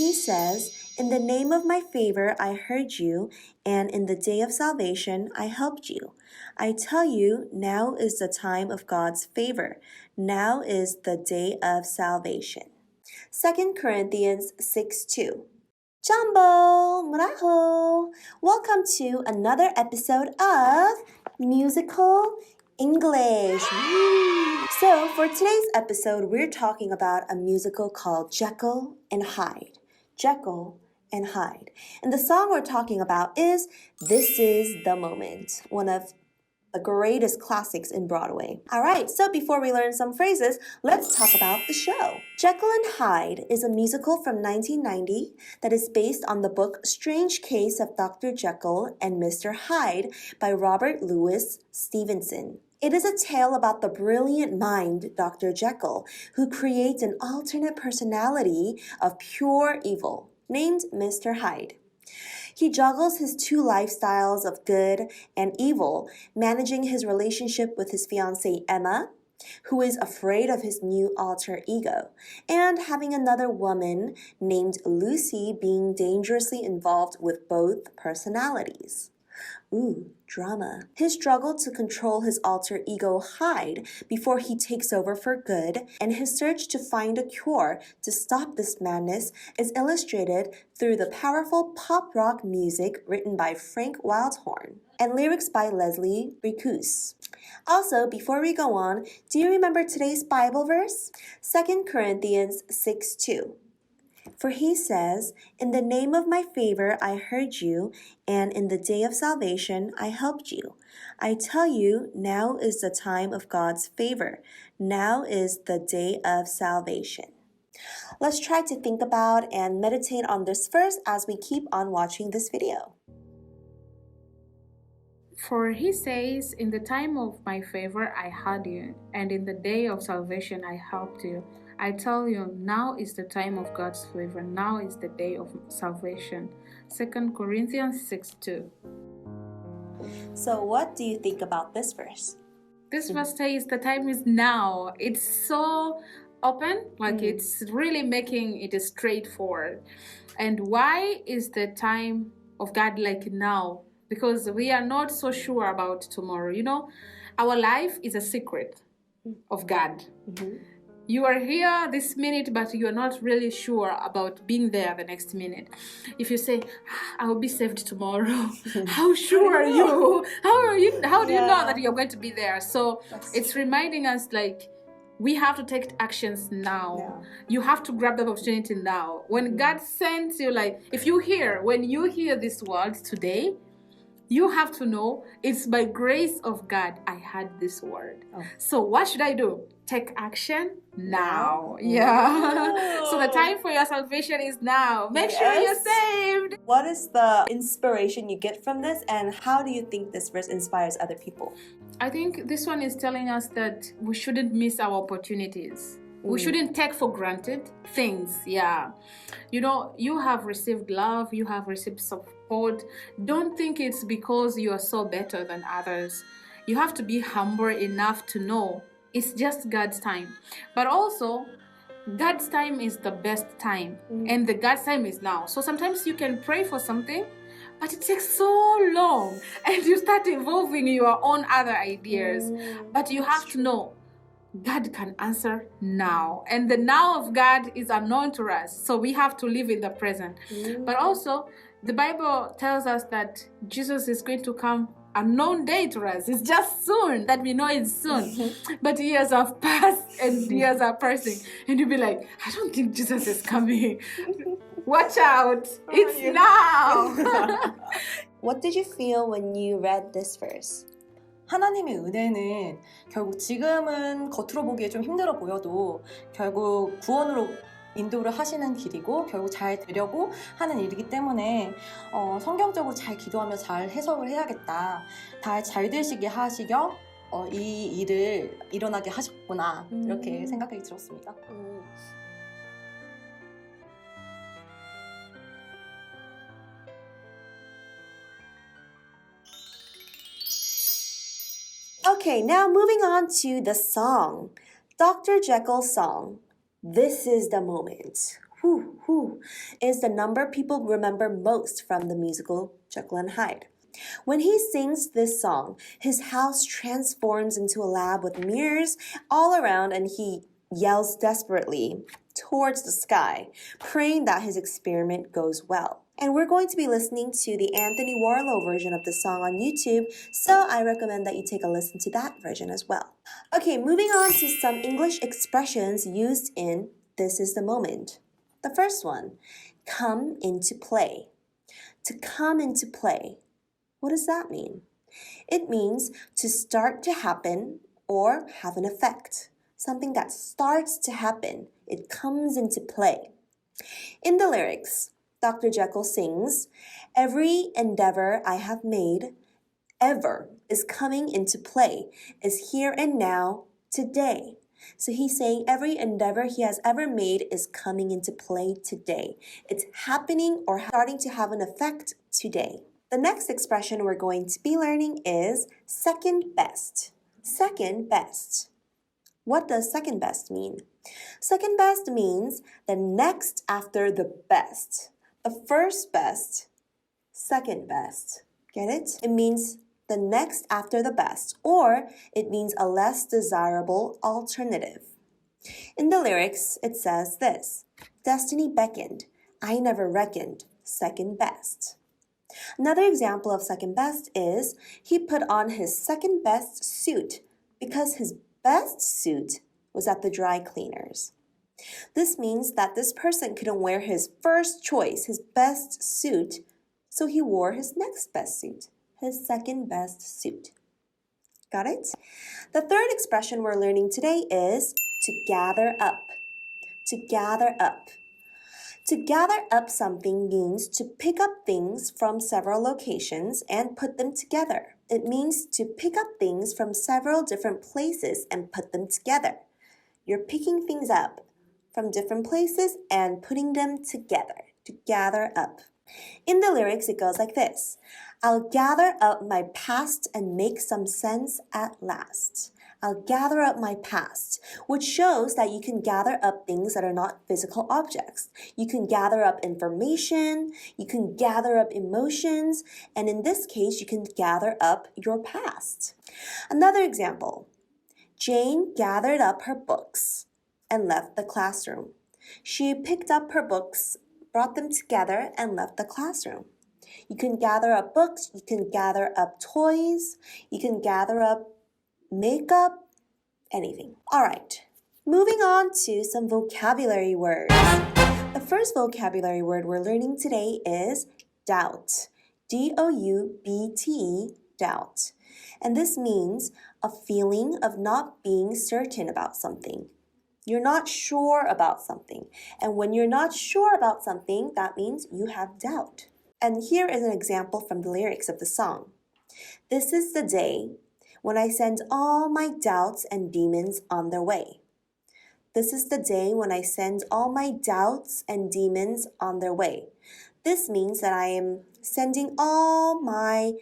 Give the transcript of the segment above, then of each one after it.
he says, "In the name of my favor I heard you, and in the day of salvation I helped you. I tell you, now is the time of God's favor. Now is the day of salvation." 2 Corinthians 6:2. Jumbo! Muraho! Welcome to another episode of Musical English. So for today's episode, we're talking about a musical called Jekyll and Hyde. Jekyll and Hyde. And the song we're talking about is This Is the Moment, one of the greatest classics in Broadway. Alright, so before we learn some phrases, let's talk about the show. Jekyll and Hyde is a musical from 1990 that is based on the book Strange Case of Dr. Jekyll and Mr. Hyde by Robert Louis Stevenson. It is a tale about the brilliant mind, Dr. Jekyll, who creates an alternate personality of pure evil, named Mr. Hyde. He juggles his two lifestyles of good and evil, managing his relationship with his fiancée Emma, who is afraid of his new alter ego, and having another woman named Lucy being dangerously involved with both personalities. Ooh, drama. His struggle to control his alter ego Hyde before he takes over for good and his search to find a cure to stop this madness is illustrated through the powerful pop rock music written by Frank Wildhorn and lyrics by Leslie Bricusse. Also, before we go on, do you remember today's Bible verse? 2 Corinthians 6:2. For he says, "In the name of my favor I heard you, and in the day of salvation I helped you. I tell you, now is the time of God's favor. Now is the day of salvation." Let's try to think about and meditate on this verse as we keep on watching this video. For he says, "In the time of my favor I heard you, and in the day of salvation I helped you. I tell you, now is the time of God's favor. Now is the day of salvation." 2 Corinthians 6:2. So what do you think about this verse? This verse says the time is now. It's so open, like it's really making it straightforward. And why is the time of God like now? Because we are not so sure about tomorrow. You know, our life is a secret of God. You are here this minute, but you are not really sure about being there the next minute. If you say, "I will be saved tomorrow," how sure are you? How do you know that you're going to be there? So it's reminding us like we have to take actions now. Yeah. You have to grab the opportunity now. When God sends you, like when you hear this word today, you have to know it's by grace of God I had this word. So what should I do? Take action now. Yeah. So the time for your salvation is now. Make sure you're saved. What is the inspiration you get from this, and how do you think this verse inspires other people? I think this one is telling us that we shouldn't miss our opportunities. We shouldn't take for granted things. Yeah. You know, you have received love, you have received support. Don't think it's because you are so better than others. You have to be humble enough to know it's just God's time. But also, God's time is the best time. And the God's time is now. So sometimes you can pray for something, but it takes so long. And you start evolving your own other ideas. But you have to know God can answer now. And the now of God is unknown to us. So we have to live in the present. But also, the Bible tells us that Jesus is going to come unknown day to us. It's just soon that we know it's soon. But years have passed and years are passing. And you'll be like, I don't think Jesus is coming. Watch out. It's now. What did you feel when you read this verse? 하나님의 은혜는 결국 지금은 겉으로 보기에 좀 힘들어 보여도 결국 구원으로 인도를 하시는 길이고 결국 잘 되려고 하는 일이기 때문에 성경적으로 잘 기도하며 잘 해석을 해야겠다. 다 잘 되시게 하시려 이 일을 일어나게 하셨구나. 이렇게 생각이 들었습니다. Okay, now moving on to the song. Dr. Jekyll's song, This Is the Moment. who is the number people remember most from the musical Jekyll and Hyde. When he sings this song, his house transforms into a lab with mirrors all around, and he yells desperately towards the sky, praying that his experiment goes well. And we're going to be listening to the Anthony Warlow version of the song on YouTube, so I recommend that you take a listen to that version as well. Okay, moving on to some English expressions used in This Is the Moment. The first one, come into play. To come into play. What does that mean? It means to start to happen or have an effect. Something that starts to happen. It comes into play. In the lyrics, Dr. Jekyll sings, every endeavor I have made, ever, is coming into play, is here and now, today. So he's saying every endeavor he has ever made is coming into play today. It's happening or starting to have an effect today. The next expression we're going to be learning is second best. Second best. What does second best mean? Second best means the next after the best. The first best, second best. Get it? It means the next after the best, or it means a less desirable alternative. In the lyrics, it says this, destiny beckoned, I never reckoned, second best. Another example of second best is he put on his second best suit because his best suit was at the dry cleaners. This means that this person couldn't wear his first choice, his best suit, so he wore his next best suit, his second best suit. Got it? The third expression we're learning today is to gather up. To gather up. To gather up something means to pick up things from several locations and put them together. It means to pick up things from several different places and put them together. You're picking things up from different places and putting them together, to gather up. In the lyrics, it goes like this. I'll gather up my past and make some sense at last. I'll gather up my past, which shows that you can gather up things that are not physical objects. You can gather up information, you can gather up emotions, and in this case, you can gather up your past. Another example. Jane gathered up her books and left the classroom. She picked up her books, brought them together, and left the classroom. You can gather up books, you can gather up toys, you can gather up makeup, anything. All right, moving on to some vocabulary words. The first vocabulary word we're learning today is doubt. D-O-U-B-T-E, doubt. And this means a feeling of not being certain about something. You're not sure about something. And when you're not sure about something, that means you have doubt. And here is an example from the lyrics of the song. This is the day when I send all my doubts and demons on their way. This is the day when I send all my doubts and demons on their way. This means that I am sending all my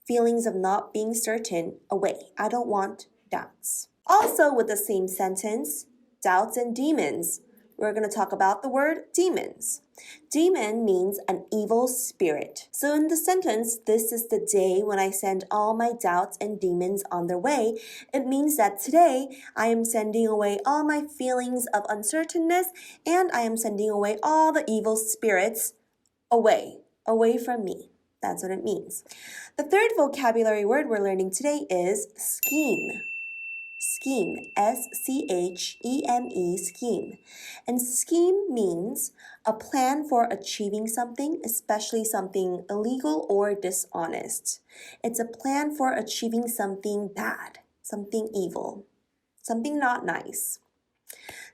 feelings of not being certain away. I don't want doubts. Also with the same sentence, doubts and demons, we're going to talk about the word demons. Demon means an evil spirit. So in the sentence, this is the day when I send all my doubts and demons on their way, it means that today I am sending away all my feelings of uncertainness and I am sending away all the evil spirits away from me. That's what it means. The third vocabulary word we're learning today is scheme. Scheme, S-C-H-E-M-E, scheme. And scheme means a plan for achieving something, especially something illegal or dishonest. It's a plan for achieving something bad, something evil, something not nice.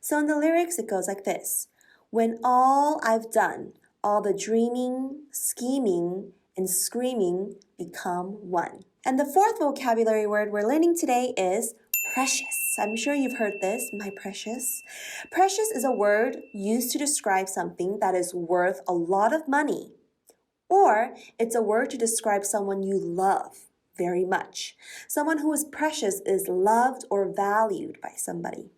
So in the lyrics, it goes like this. When all I've done, all the dreaming, scheming, and screaming become one. And the fourth vocabulary word we're learning today is precious. I'm sure you've heard this, my precious. Precious is a word used to describe something that is worth a lot of money. Or it's a word to describe someone you love very much. Someone who is precious is loved or valued by somebody.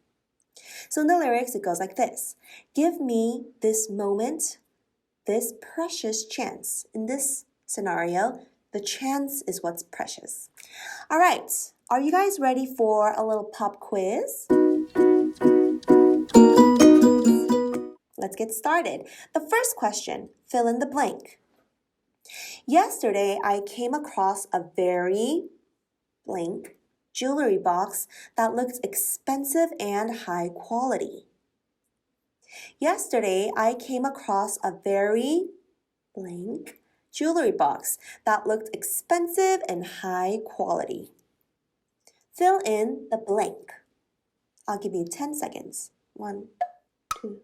So in the lyrics, it goes like this. Give me this moment, this precious chance. In this scenario, the chance is what's precious. All right, are you guys ready for a little pop quiz? Let's get started. The first question, fill in the blank. Yesterday, I came across a very blank jewelry box that looked expensive and high quality. Yesterday, I came across a very blank jewelry box that looked expensive and high quality. Fill in the blank. I'll give you 10 seconds. 1, 2.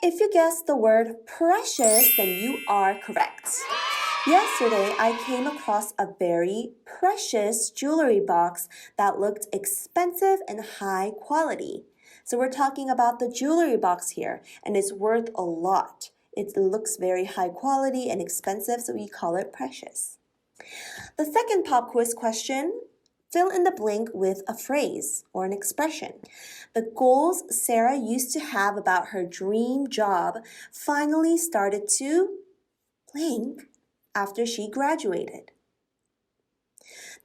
If you guessed the word precious, then you are correct. Yesterday, I came across a very precious jewelry box that looked expensive and high quality. So we're talking about the jewelry box here, and it's worth a lot. It looks very high quality and expensive, so we call it precious. The second pop quiz question, fill in the blank with a phrase or an expression. The goals Sarah used to have about her dream job finally started to blank after she graduated.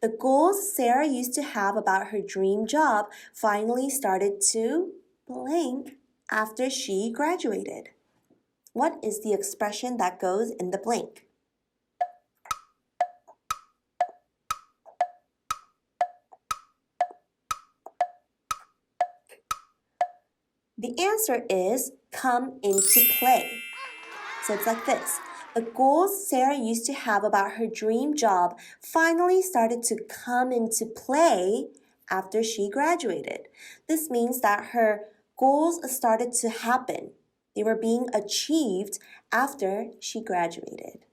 The goals Sarah used to have about her dream job finally started to blank after she graduated. What is the expression that goes in the blank? The answer is come into play. So it's like this. The goals Sarah used to have about her dream job finally started to come into play after she graduated. This means that her goals started to happen. They were being achieved after she graduated.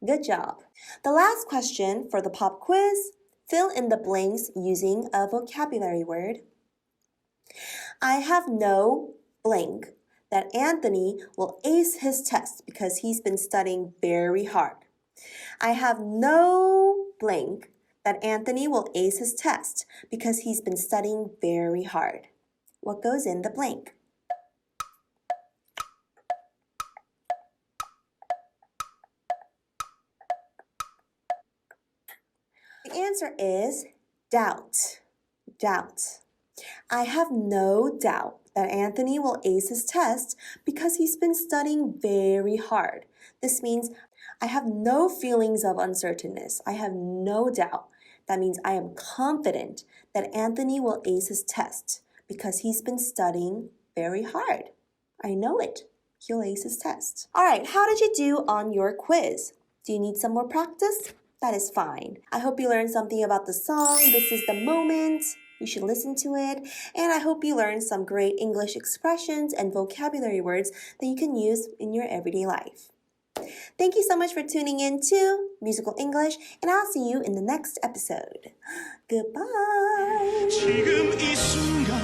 Good job. The last question for the pop quiz, fill in the blanks using a vocabulary word. I have no blank that Anthony will ace his test because he's been studying very hard. I have no blank that Anthony will ace his test because he's been studying very hard. What goes in the blank? The answer is doubt. Doubt. I have no doubt that Anthony will ace his test because he's been studying very hard. This means I have no feelings of uncertainness. I have no doubt. That means I am confident that Anthony will ace his test because he's been studying very hard. I know it. He'll ace his test. All right, how did you do on your quiz? Do you need some more practice? That is fine. I hope you learned something about the song, This Is the Moment. You should listen to it. And I hope you learned some great English expressions and vocabulary words that you can use in your everyday life. Thank you so much for tuning in to Musical English, and I'll see you in the next episode. Goodbye! 지금 이 순간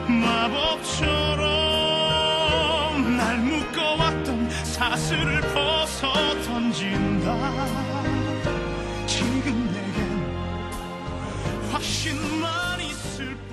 마법처럼 날 묶어왔던 사슬을 벗어 던진다. 지금 내겐 훨씬 많이 슬퍼